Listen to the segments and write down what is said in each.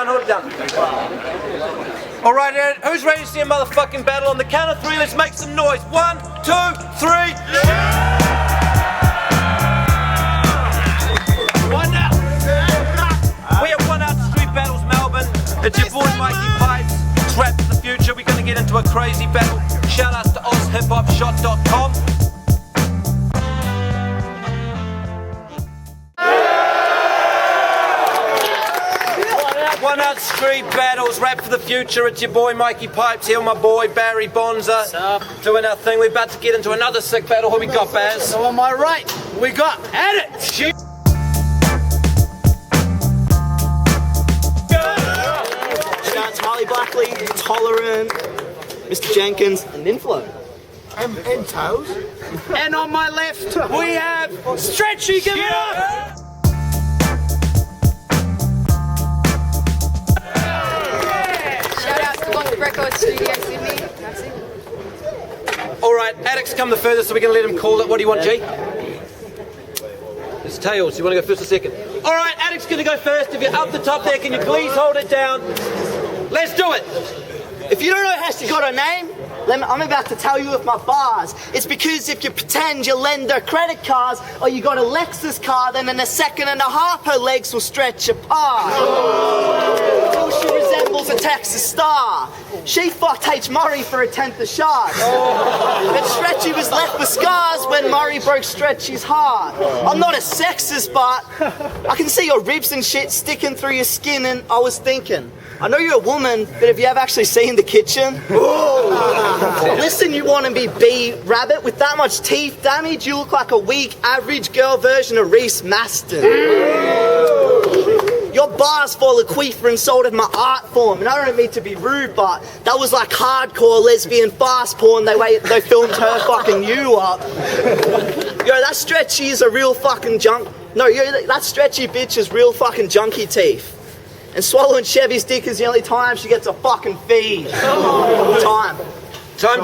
down, hold it down. All right, Ed, who's ready to see a motherfucking battle? On the count of 3, let's make some noise. 1, 2, 3. One out. We have one out Street Battles Melbourne. It's your boy Mikey Pipes. Trap for the future. We're gonna get into a crazy battle. Shout outs to ozhiphopshot.com. One out Street Battles, rap for the future. It's your boy Mikey Pipes here, my boy Barry Bonza. What's up? Doing our thing. We're about to get into another sick battle. Who we got, Baz? So on my right, we got ADIKT. Shouts Harley Blackley, Tolerant, Mr. Jenkins, and Inflow. And Toes. And on my left, we have STRETCHY. Give it up! Studio Sydney. That's it. All right, ADIKT's come the furthest, so we're going to let him call it. What do you want, G? It's tails. You want to go first or second? All right, ADIKT's going to go first. If you're up the top there, can you please hold it down? Let's do it. If you don't know how she got her name, I'm about to tell you with my bars. It's because if you pretend you lend her credit cards or you got a Lexus car, then in a second and a half her legs will stretch apart. Until she resembles a Texas star. She fucked H. Murray for a 10th of shots. But Stretchy was left with scars when Murray broke Stretchy's heart. I'm not a sexist, but I can see your ribs and shit sticking through your skin, and I was thinking, I know you're a woman, but have you ever actually seen the kitchen? Listen, you want to be B-Rabbit with that much teeth damage? You look like a weak, average girl version of Reese Maston. Your bars full of queefer and sold in my art form, and I don't mean to be rude, but that was like hardcore lesbian fast porn. They filmed her fucking you up. Yo, that Stretchy is a real fucking that Stretchy bitch is real fucking junkie teeth. And swallowing Chevy's dick is the only time she gets a fucking feed. Time,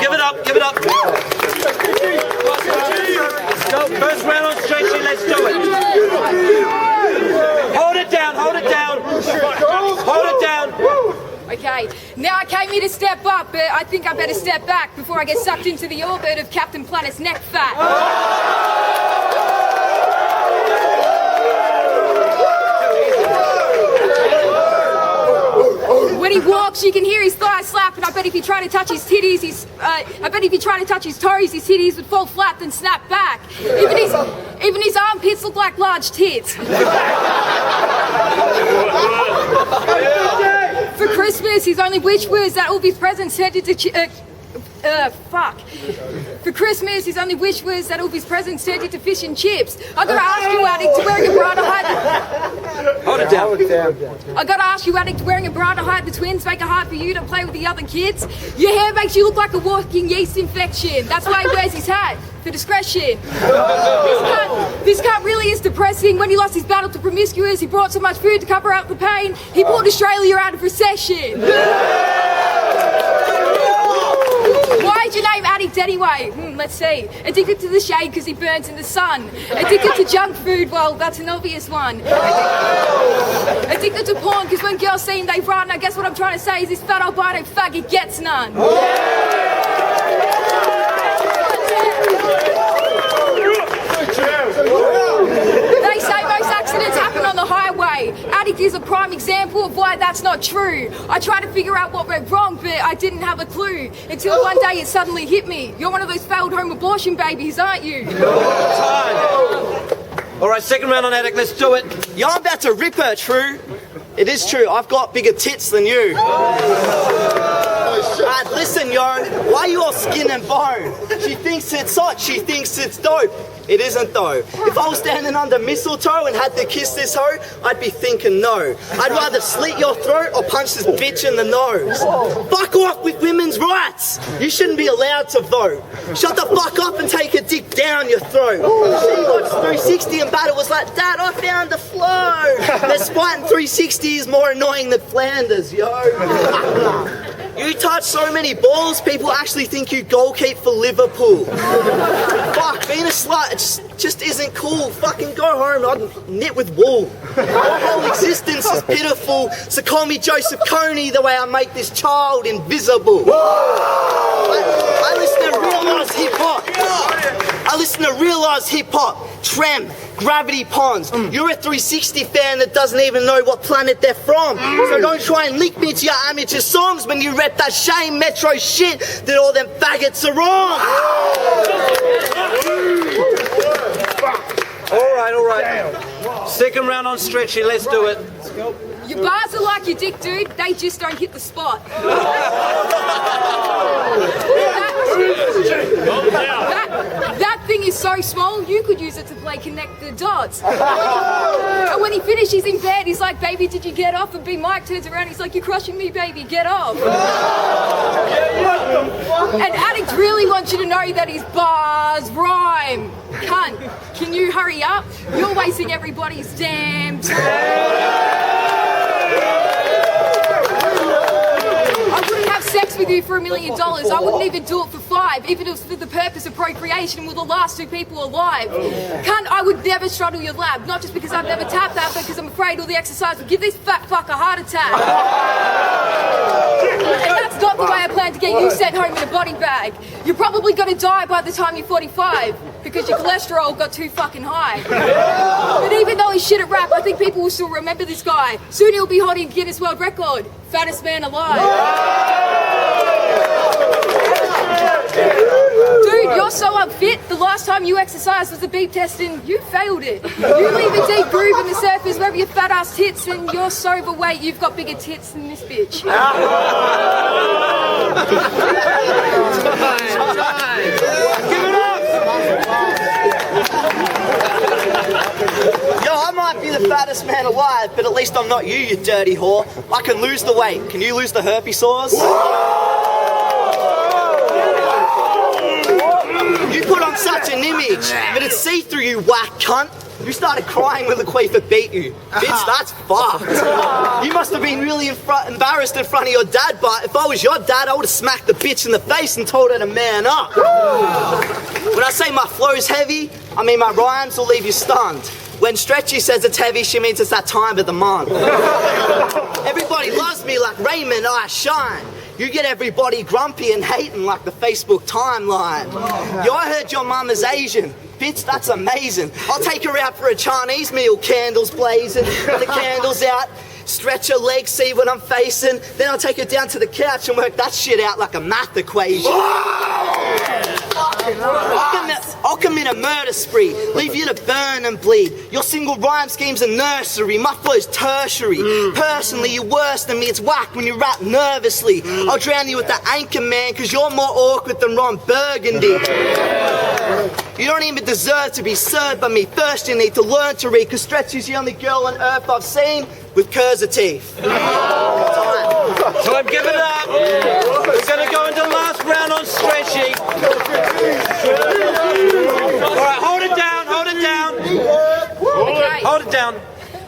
give it up, give it up. Let's go, first round on Stretchy, let's do it. Hold it down, hold it down. Hold it down. Okay, now I came here to step up, but I think I better step back before I get sucked into the orbit of Captain Planet's neck fat. When he walks, you can hear his thighs slap, and I bet if he tried to touch his titties, his toes, his titties would fall flat then snap back. Even his armpits look like large tits. For Christmas, his only wish was that all of his presents sent it to For Christmas, his only wish was that all of his presents turned into fish and chips. I gotta ask you, ADIKT, wearing a bra to hide Hold it down. I gotta ask you, ADIKT, wearing a bra to hide the twins make it hard for you to play with the other kids? Your hair makes you look like a walking yeast infection. That's why he wears his hat, for discretion. This cut really is depressing. When he lost his battle to promiscuous, he brought so much food to cover up the pain, he brought Australia out of recession. Why'd you name ADIKT anyway? Let's see. Addicted to the shade because he burns in the sun. Addicted to junk food, well, that's an obvious one. Addicted to porn because when girls see him, they run. I guess what I'm trying to say is this fat albino faggot gets none. They say most accidents happen on the highway. ADIKT is a prime example of why that's not true. I tried to figure out what went wrong, but I didn't have a clue. Until one day it suddenly hit me. You're one of those failed home abortion babies, aren't you? Time. All right, second round on ADIKT, let's do it. Yo, I'm about to rip her, true. It is true, I've got bigger tits than you. Listen, yo, why are you all skin and bone? She thinks it's hot, she thinks it's dope. It isn't though. If I was standing under mistletoe and had to kiss this hoe, I'd be thinking no. I'd rather slit your throat or punch this bitch in the nose. Fuck off with women's rights. You shouldn't be allowed to vote. Shut the fuck up and take a dick down your throat. She watched 360 and battle was like, Dad, I found the flow. Their spite in 360 is more annoying than Flanders, yo. You touch so many balls, people actually think you goalkeep for Liverpool. Fuck, being a slut, it just isn't cool. Fucking go home, I'd knit with wool. My whole existence is pitiful, so call me Joseph Coney the way I make this child invisible. I listen to realised hip-hop. I listen to realised hip-hop, Trem, Gravity Ponds. You're a 360 fan that doesn't even know what planet they're from. So don't try and link me to your amateur songs when you rep that Shane Metro shit that all them faggots are wrong. All right. Second round on Stretchy, let's do it. Your bars are like your dick, dude. They just don't hit the spot. That thing is so small, you could use it to play connect the dots. And when he finishes in bed, he's like, baby, did you get off? And B Mike turns around, he's like, you're crushing me, baby, get off. And Addict really wants you to know that his bars rhyme. Cunt, can you hurry up? You're wasting everybody's damn time. I wouldn't have sex with you for $1 million. I wouldn't even do it for 5, even if it was for the purpose of procreation and we're the last 2 people alive. Cunt, I would never straddle your lab, not just because I've never tapped that, but because I'm afraid all the exercise would give this fat fuck a heart attack. And that's not the way I plan to get you sent home in a body bag. You're probably gonna die by the time you're 45 because your cholesterol got too fucking high. But even though he's shit at rap, I think people will still remember this guy. Soon he'll be holding Guinness World Record, fattest man alive. Dude, you're so unfit. The last time you exercised was a beep test and you failed it. You leave a deep groove in the surface wherever your fat ass tits and you're so overweight you've got bigger tits than this bitch. Yo, I might be the fattest man alive, but at least I'm not you, you dirty whore. I can lose the weight. Can you lose the herpes sores? You put on such an image, but it's see-through, you whack cunt. You started crying when the queefer beat you. Bitch, that's fucked. You must have been really embarrassed in front of your dad, but if I was your dad, I would have smacked the bitch in the face and told her to man up. When I say my flow's heavy, I mean my rhymes will leave you stunned. When Stretchy says it's heavy, she means it's that time of the month. Everybody loves me like Raymond, I shine. You get everybody grumpy and hating like the Facebook timeline. Yo, I heard your mum is Asian. Bitch, that's amazing. I'll take her out for a Chinese meal, candles blazing, with the candles out. Stretch her legs, see what I'm facing. Then I'll take her down to the couch and work that shit out like a math equation. I'll commit a murder spree, leave you to burn and bleed. Your single rhyme scheme's a nursery, my flow's tertiary. Personally, you're worse than me, it's whack when you rap nervously. I'll drown you with the anchor man, cause you're more awkward than Ron Burgundy. You don't even deserve to be served by me. First you need to learn to read, cause Stretchy's the only girl on earth I've seen with curves of teeth. Time, give it up. We're gonna go into the last round on Stretchy. Alright, hold it down, hold it down. Okay. Hold it down.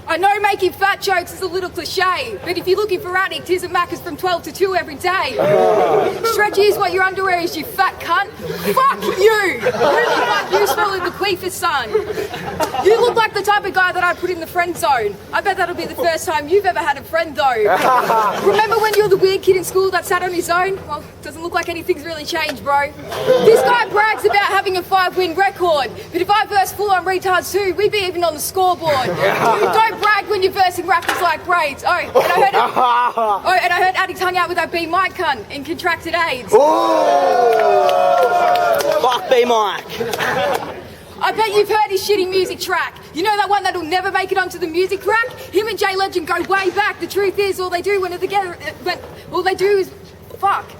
I know making fat jokes is a little cliche, but if you're looking for Addict, here's a Macca's from 12 to 2 every day. Stretchy is what your underwear is, you fat cunt. Fuck you! Who the fuck you swallowed the queefer, son? You look like the type of guy that I'd put in the friend zone. I bet that'll be the first time you've ever had a friend, though. Remember when you were the weird kid in school that sat on his own? Well, doesn't look like anything's really changed, bro. This guy brags about having a 5-win record, but if I verse full-on retards too, we'd be even on the scoreboard. Don't brag when you're versing rappers like braids. And I heard Addict hung out with that B Mike cunt and contracted AIDS. Fuck B Mike. I bet you've heard his shitty music track. You know that one that'll never make it onto the music rack? Him and Jay Legend go way back. The truth is, all they do when they're together, all they do is fuck.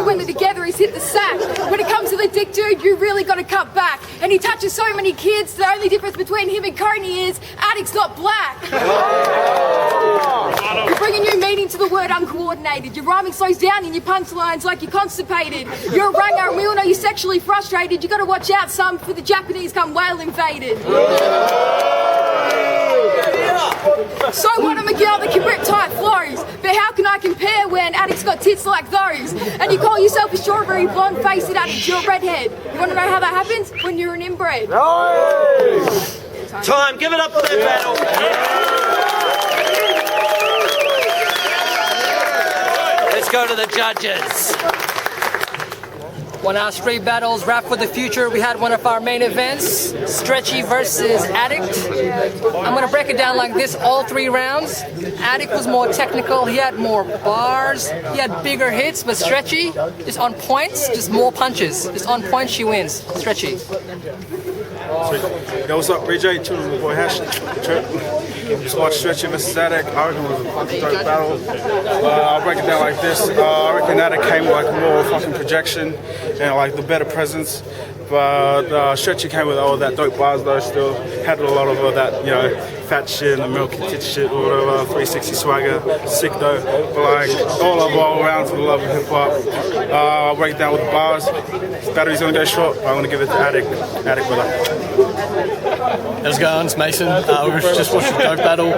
When they're together is hit the sack. When it comes to the dick dude, you really gotta cut back. And he touches so many kids, the only difference between him and Coney is Addict's not black. You're bringing new meaning to the word uncoordinated. Your rhyming slows down in your punchlines like you're constipated. You're a ranger and we all know you're sexually frustrated. You gotta watch out, son, for the Japanese come whale invaded. So what, I'm a girl that can rip tight flows, but how can I compare when Addict's got tits like those? And you call yourself a strawberry blonde-faced addict, you're a redhead. You want to know how that happens? When you're an inbred. Time. Give it up for that battle. Let's go to the judges. One of our street battles, Rap for the Future, we had one of our main events, Stretchy versus ADIKT. I'm going to break it down like this, all 3 rounds. ADIKT was more technical, he had more bars, he had bigger hits, but Stretchy, just on points, just more punches. Just on points, she wins. Stretchy. Yo, what's up, BJ? Children with boy Hash. Just watch Stretchy vs. ADIKT. I reckon it was a fucking dope battle. I'll break it down like this. I reckon ADIKT came with like more fucking projection and like the better presence. But Stretchy came with all that dope bars though, still had a lot of that, you know, fat shit and the milky tit shit or whatever, 360 swagger, sick though. But like all around for the love of hip hop. I'll break it down with the bars. This battery's gonna go short, but I'm gonna give it to ADIKT. ADIKT with her. How's it going? It's Mason. We've just watched a dope battle.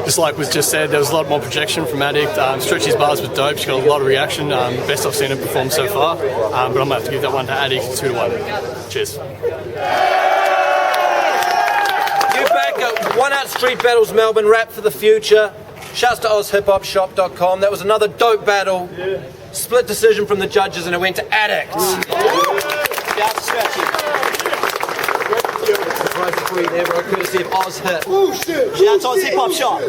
Just like was just said, there was a lot more projection from ADIKT. Stretchy's bars were dope. She got a lot of reaction. Best I've seen her perform so far. But I'm going to have to give that one to ADIKT 2-1. Cheers. You back at One Out Street Battles Melbourne, Rap for the Future. Shouts to OzHipHopShop.com. That was another dope battle. Split decision from the judges and it went to ADIKT. Shouts to Stretchy. Prize for free there, bro, courtesy of OzHip. Shouts to Oz Hip Hop Shop.